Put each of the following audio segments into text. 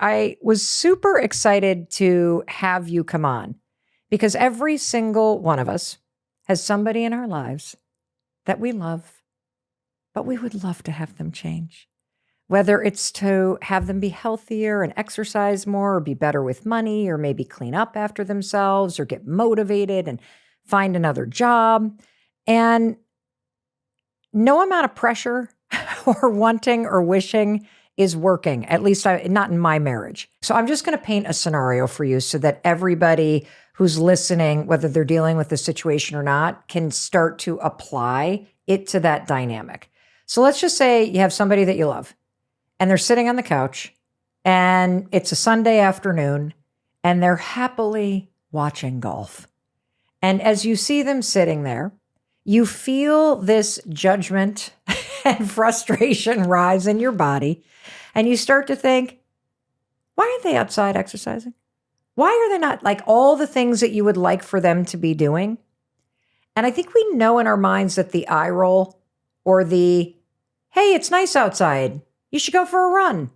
I was super excited to have you come on because every single one of us has somebody in our lives that we love, but we would love to have them change. Whether it's to have them be healthier and exercise more or be better with money or maybe clean up after themselves or get motivated and find another job. And no amount of pressure or wanting or wishing is working, at least not in my marriage. So I'm just going to paint a scenario for you so that everybody who's listening, whether they're dealing with the situation or not, can start to apply it to that dynamic. So let's just say you have somebody that you love and they're sitting on the couch and it's a Sunday afternoon and they're happily watching golf. And as you see them sitting there, you feel this judgment and frustration rise in your body. And you start to think, why aren't they outside exercising? Why are they not like all the things that you would like for them to be doing? And I think we know in our minds that the eye roll or the, hey, it's nice outside, you should go for a run,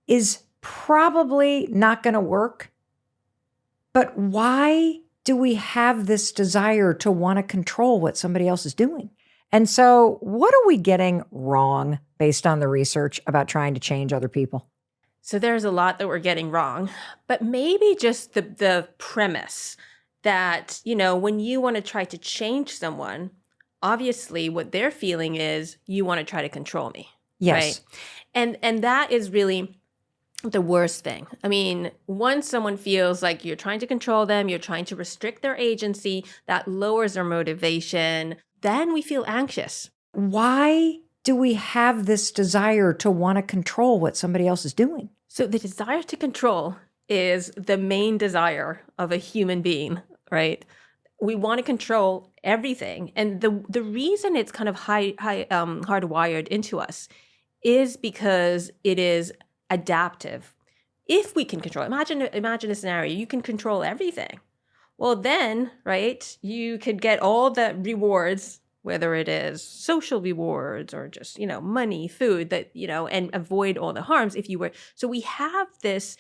is probably not going to work. But why do we have this desire to want to control what somebody else is doing? And so what are we getting wrong based on the research about trying to change other people? So there's a lot that we're getting wrong, but maybe just the premise that, when you want to try to change someone, obviously what they're feeling is you want to try to control me. Yes. Right? And that is really the worst thing. I mean, once someone feels like you're trying to control them, you're trying to restrict their agency, that lowers their motivation. Then we feel anxious. Why do we have this desire to want to control what somebody else is doing? So the desire to control is the main desire of a human being, right? We want to control everything. And the reason it's kind of hardwired into us is because it is adaptive. If we can control, imagine a scenario, you can control everything. Well, then, right, you could get all the rewards, whether it is social rewards or just, money, food, that, and avoid all the harms if you were. So we have this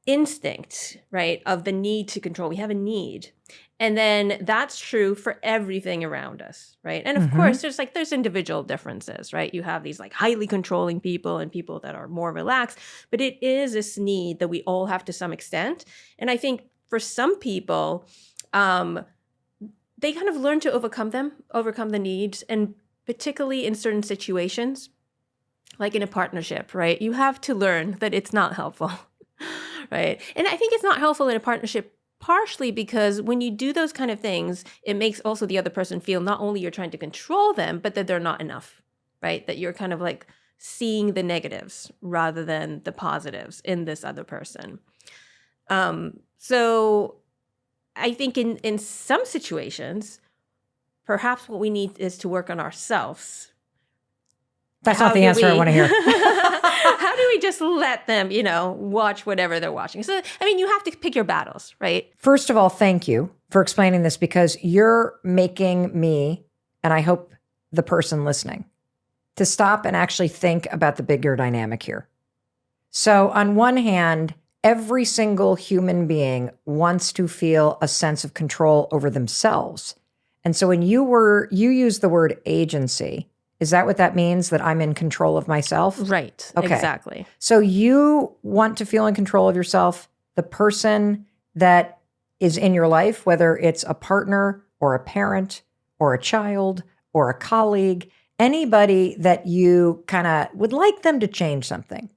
instinct, right, of the need to control. We have a need. And then that's true for everything around us, right? And of course, there's individual differences, right? You have these like highly controlling people and people that are more relaxed, but it is this need that we all have to some extent. And I think for some people, they kind of learn to overcome the needs, and particularly in certain situations, like in a partnership, right? You have to learn that it's not helpful, right? And I think it's not helpful in a partnership partially because when you do those kind of things, it makes also the other person feel not only you're trying to control them, but that they're not enough, right? That you're kind of like seeing the negatives rather than the positives in this other person. So I think in some situations, perhaps what we need is to work on ourselves. That's not the answer I want to hear. How do we just let them, watch whatever they're watching? So, I mean, you have to pick your battles, right? First of all, thank you for explaining this because you're making me, and I hope the person listening, to stop and actually think about the bigger dynamic here. So on one hand, every single human being wants to feel a sense of control over themselves. And so when you use the word agency, is that what that means, that I'm in control of myself? Right. Okay. Exactly. So you want to feel in control of yourself. The person that is in your life, whether it's a partner or a parent or a child or a colleague, anybody that you kind of would like them to change something,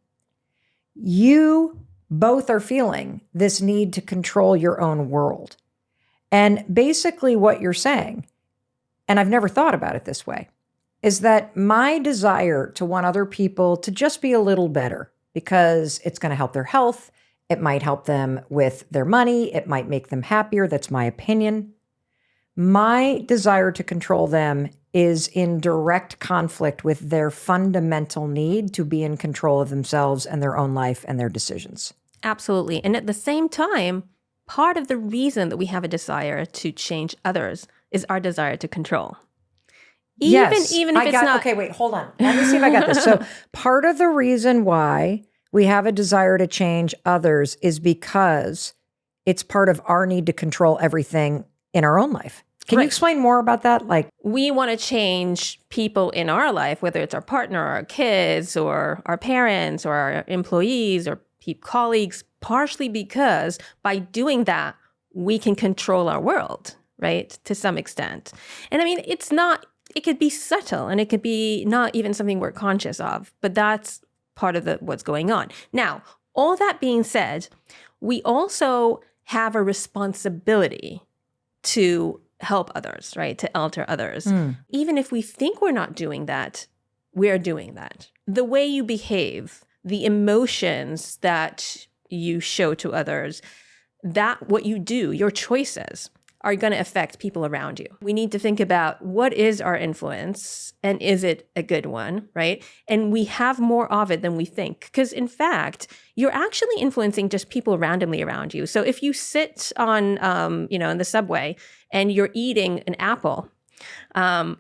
you both are feeling this need to control your own world. And basically what you're saying, and I've never thought about it this way, is that my desire to want other people to just be a little better because it's going to help their health, it might help them with their money, it might make them happier, that's my opinion. My desire to control them is in direct conflict with their fundamental need to be in control of themselves and their own life and their decisions. Absolutely. And at the same time, part of the reason that we have a desire to change others is our desire to control. Even if it's not. Okay, wait, hold on. Let me see if I got this. So part of the reason why we have a desire to change others is because it's part of our need to control everything in our own life. Can you explain more about that? Like, we want to change people in our life, whether it's our partner, or our kids, or our parents, or our employees, or colleagues, partially because by doing that, we can control our world, right? To some extent. And I mean, it could be subtle and it could be not even something we're conscious of, but that's part of what's going on. Now, all that being said, we also have a responsibility to help others, right? To alter others. Even if we think we're not doing that, we're doing that. The way you behave, the emotions that you show to others, that what you do, your choices are going to affect people around you. We need to think about what is our influence and is it a good one, right? And we have more of it than we think. Because in fact, you're actually influencing just people randomly around you. So if you sit on, in the subway and you're eating an apple,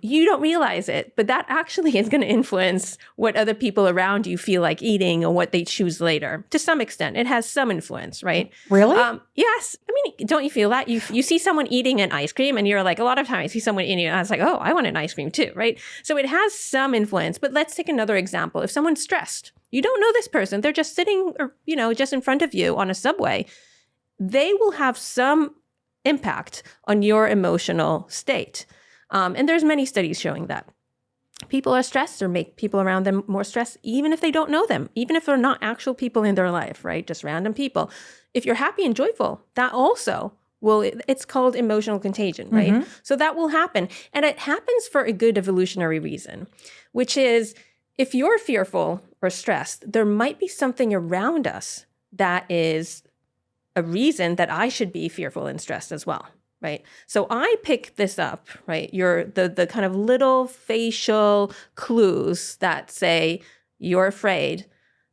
you don't realize it, but that actually is going to influence what other people around you feel like eating or what they choose later. To some extent, it has some influence, right? Really? Yes. I mean, don't you feel that? You see someone eating an ice cream and you're like, a lot of times I see someone eating it and I was like, oh, I want an ice cream too, right? So it has some influence, but let's take another example. If someone's stressed, you don't know this person, they're just sitting, or, just in front of you on a subway, they will have some impact on your emotional state. And there's many studies showing that people are stressed or make people around them more stressed, even if they don't know them, even if they're not actual people in their life, right? Just random people. If you're happy and joyful, that also it's called emotional contagion, right? So that will happen. And it happens for a good evolutionary reason, which is if you're fearful or stressed, there might be something around us that is a reason that I should be fearful and stressed as well. Right. So I pick this up, right? The kind of little facial clues that say you're afraid.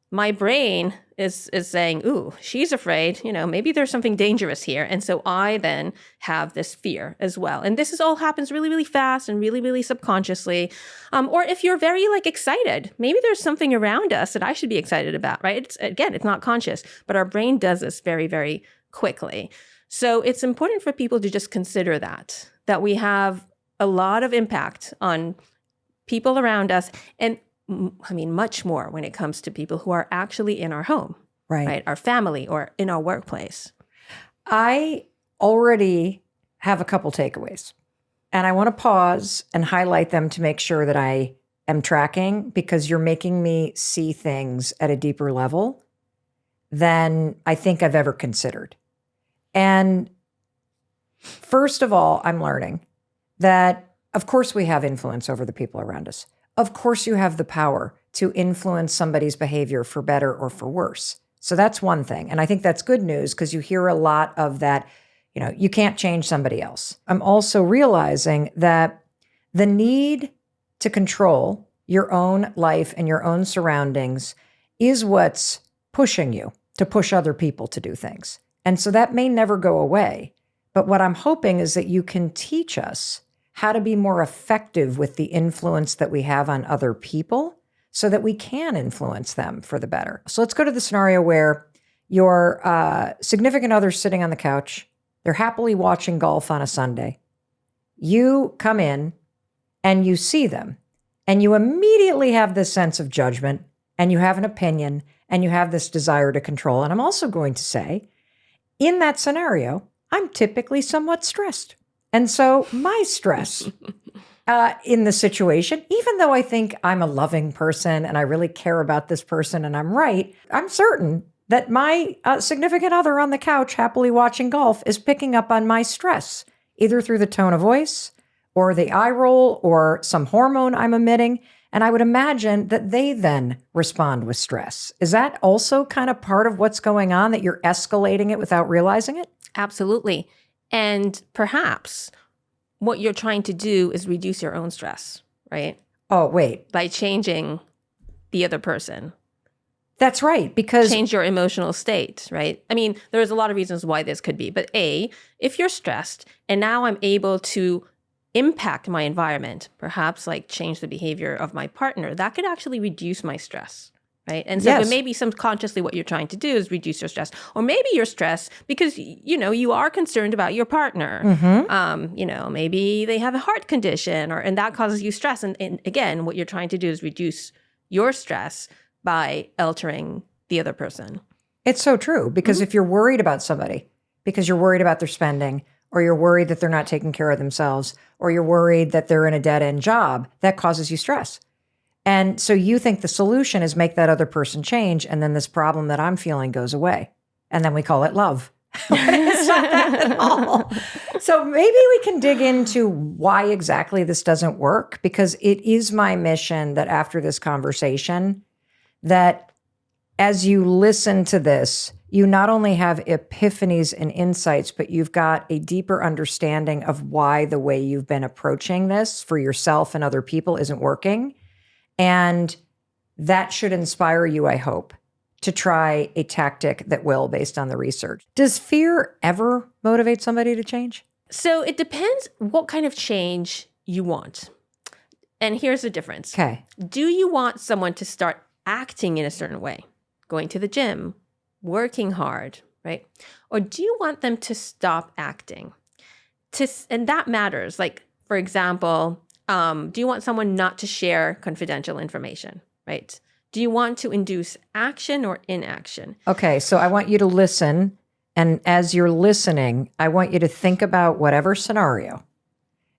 My brain is saying, ooh, she's afraid, maybe there's something dangerous here. And so I then have this fear as well. And this all happens really, really fast and really, really subconsciously. Or if you're very excited, maybe there's something around us that I should be excited about, right? It's not conscious, but our brain does this very, very quickly. So it's important for people to just consider that we have a lot of impact on people around us. And I mean, much more when it comes to people who are actually in our home, right? Our family or in our workplace. I already have a couple takeaways and I want to pause and highlight them to make sure that I am tracking, because you're making me see things at a deeper level than I think I've ever considered. And first of all, I'm learning that, of course, we have influence over the people around us. Of course, you have the power to influence somebody's behavior for better or for worse. So that's one thing. And I think that's good news, because you hear a lot of that, you can't change somebody else. I'm also realizing that the need to control your own life and your own surroundings is what's pushing you to push other people to do things. And so that may never go away. But what I'm hoping is that you can teach us how to be more effective with the influence that we have on other people so that we can influence them for the better. So let's go to the scenario where your significant other's sitting on the couch. They're happily watching golf on a Sunday. You come in and you see them and you immediately have this sense of judgment and you have an opinion and you have this desire to control. And I'm also going to say, in that scenario, I'm typically somewhat stressed. And so my stress in the situation, even though I think I'm a loving person and I really care about this person and I'm right, I'm certain that my significant other on the couch happily watching golf is picking up on my stress, either through the tone of voice or the eye roll or some hormone I'm emitting. And I would imagine that they then respond with stress. Is that also kind of part of what's going on, that you're escalating it without realizing it? Absolutely. And perhaps what you're trying to do is reduce your own stress, right? Oh, wait. By changing the other person. That's right, because change your emotional state, right? I mean, there's a lot of reasons why this could be. But A, if you're stressed and now I'm able to impact my environment, perhaps change the behavior of my partner, that could actually reduce my stress, right? And so Yes. but maybe subconsciously what you're trying to do is reduce your stress. Or maybe you're stressed because, you are concerned about your partner. Maybe they have a heart condition and that causes you stress. And again, what you're trying to do is reduce your stress by altering the other person. It's so true, because if you're worried about somebody, because you're worried about their spending, or you're worried that they're not taking care of themselves, or you're worried that they're in a dead-end job, that causes you stress. And so you think the solution is make that other person change, and then this problem that I'm feeling goes away. And then we call it love. It's not that at all. So maybe we can dig into why exactly this doesn't work, because it is my mission that after this conversation, that as you listen to this, you not only have epiphanies and insights, but you've got a deeper understanding of why the way you've been approaching this for yourself and other people isn't working. And that should inspire you, I hope, to try a tactic that will, based on the research. Does fear ever motivate somebody to change? So it depends what kind of change you want. And here's the difference. Okay. Do you want someone to start acting in a certain way? Going to the gym, working hard, right? Or do you want them to stop acting? And that matters. Like, for example, do you want someone not to share confidential information, right? Do you want to induce action or inaction? Okay, so I want you to listen. And as you're listening, I want you to think about whatever scenario.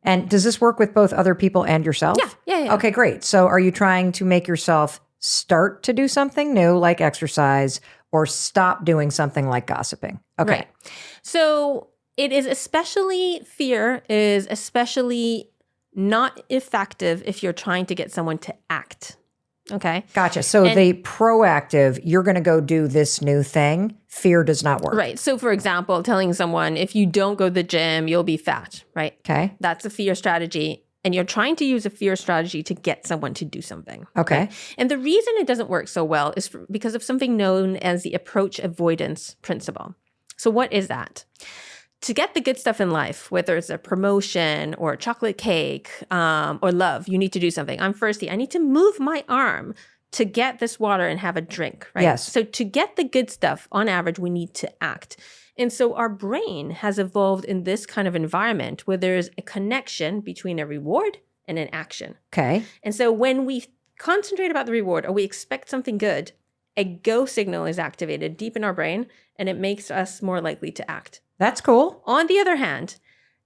And does this work with both other people and yourself? Yeah. Okay, great. So are you trying to make yourself start to do something new, like exercise, or stop doing something like gossiping? Okay. Right. So fear is especially not effective if you're trying to get someone to act. Okay. Gotcha. So the proactive, you're going to go do this new thing. Fear does not work. Right. So for example, telling someone, if you don't go to the gym, you'll be fat, right? Okay. That's a fear strategy. And you're trying to use a fear strategy to get someone to do something. Okay. Right? And the reason it doesn't work so well is because of something known as the approach avoidance principle. So what is that? To get the good stuff in life, whether it's a promotion or a chocolate cake or love, you need to do something. I'm thirsty. I need to move my arm to get this water and have a drink, right? Yes. So to get the good stuff, on average, we need to act. And so our brain has evolved in this kind of environment where there's a connection between a reward and an action. Okay. And so when we concentrate about the reward or we expect something good, a go signal is activated deep in our brain and it makes us more likely to act. That's cool. On the other hand,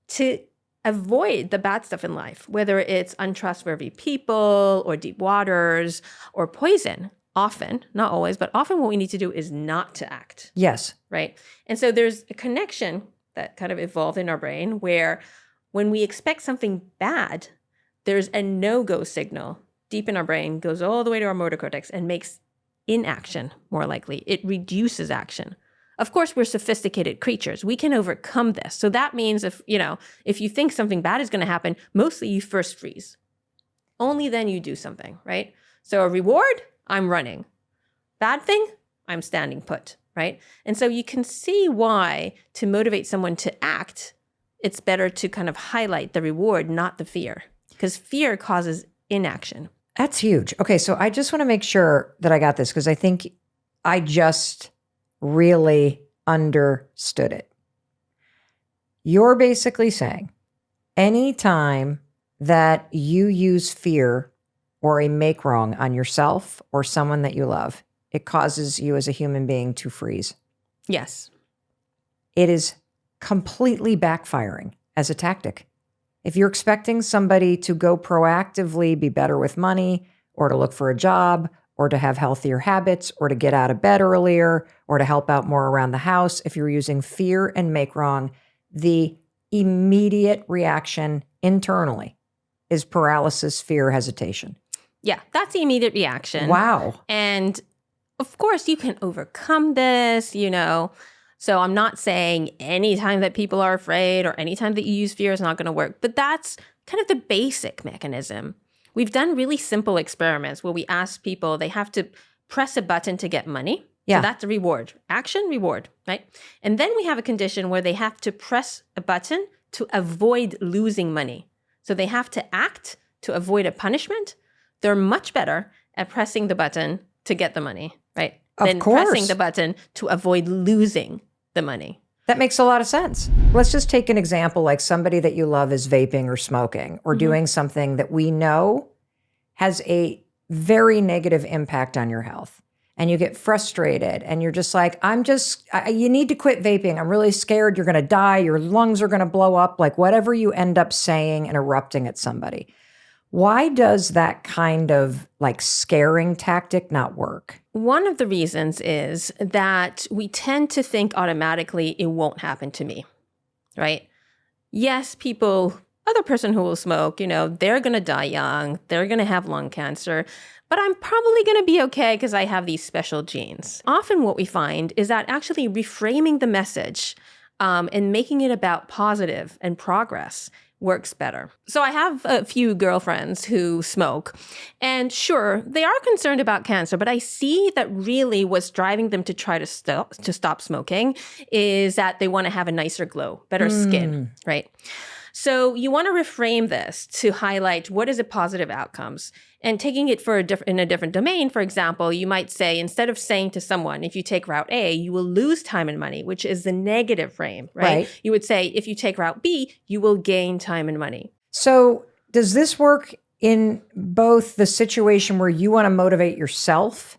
to avoid the bad stuff in life, whether it's untrustworthy people or deep waters or poison, often, not always, but often what we need to do is not to act. Yes. Right? And so there's a connection that kind of evolved in our brain where when we expect something bad, there's a no-go signal deep in our brain, goes all the way to our motor cortex and makes inaction more likely. It reduces action. Of course, we're sophisticated creatures. We can overcome this. So that means if you think something bad is going to happen, mostly you first freeze. Only then you do something, right? So a reward, I'm running. Bad thing, I'm standing put, right? And so you can see why to motivate someone to act, it's better to kind of highlight the reward, not the fear, because fear causes inaction. That's huge. Okay, so I just want to make sure that I got this because I think I just really understood it. You're basically saying anytime that you use fear or a make wrong on yourself or someone that you love, it causes you as a human being to freeze. Yes. It is completely backfiring as a tactic. If you're expecting somebody to go proactively be better with money or to look for a job or to have healthier habits or to get out of bed earlier or to help out more around the house, if you're using fear and make wrong, the immediate reaction internally is paralysis, fear, hesitation. Yeah, that's the immediate reaction. Wow. And of course, you can overcome this, So I'm not saying anytime that people are afraid or anytime that you use fear is not going to work, but that's kind of the basic mechanism. We've done really simple experiments where we ask people, they have to press a button to get money. Yeah. So that's a reward. Action, reward, right? And then we have a condition where they have to press a button to avoid losing money. So they have to act to avoid a punishment. They're much better at pressing the button to get the money, right? Of Than course. pressing the button to avoid losing the money. That makes a lot of sense. Let's just take an example like somebody that you love is vaping or smoking or doing something that we know has a very negative impact on your health. And you get frustrated and you're just like, you need to quit vaping. I'm really scared you're going to die. Your lungs are going to blow up, like whatever you end up saying and erupting at somebody. Why does that kind of like scaring tactic not work? One of the reasons is that we tend to think automatically it won't happen to me, right? Yes, other person who will smoke, they're going to die young. They're going to have lung cancer. But I'm probably going to be okay because I have these special genes. Often what we find is that actually reframing the message and making it about positive and progress works better. So I have a few girlfriends who smoke, and sure, they are concerned about cancer, but I see that really what's driving them to try to stop smoking is that they want to have a nicer glow, better skin, right? So you want to reframe this to highlight what is the positive outcomes. And taking it in a different domain, for example, you might say, instead of saying to someone, if you take route A, you will lose time and money, which is the negative frame, right? You would say, if you take route B, you will gain time and money. So does this work in both the situation where you want to motivate yourself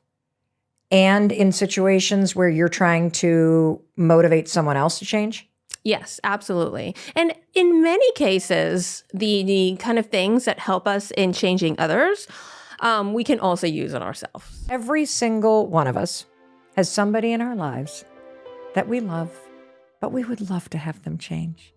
and in situations where you're trying to motivate someone else to change? Yes, absolutely. And in many cases, the kind of things that help us in changing others, we can also use on ourselves. Every single one of us has somebody in our lives that we love, but we would love to have them change.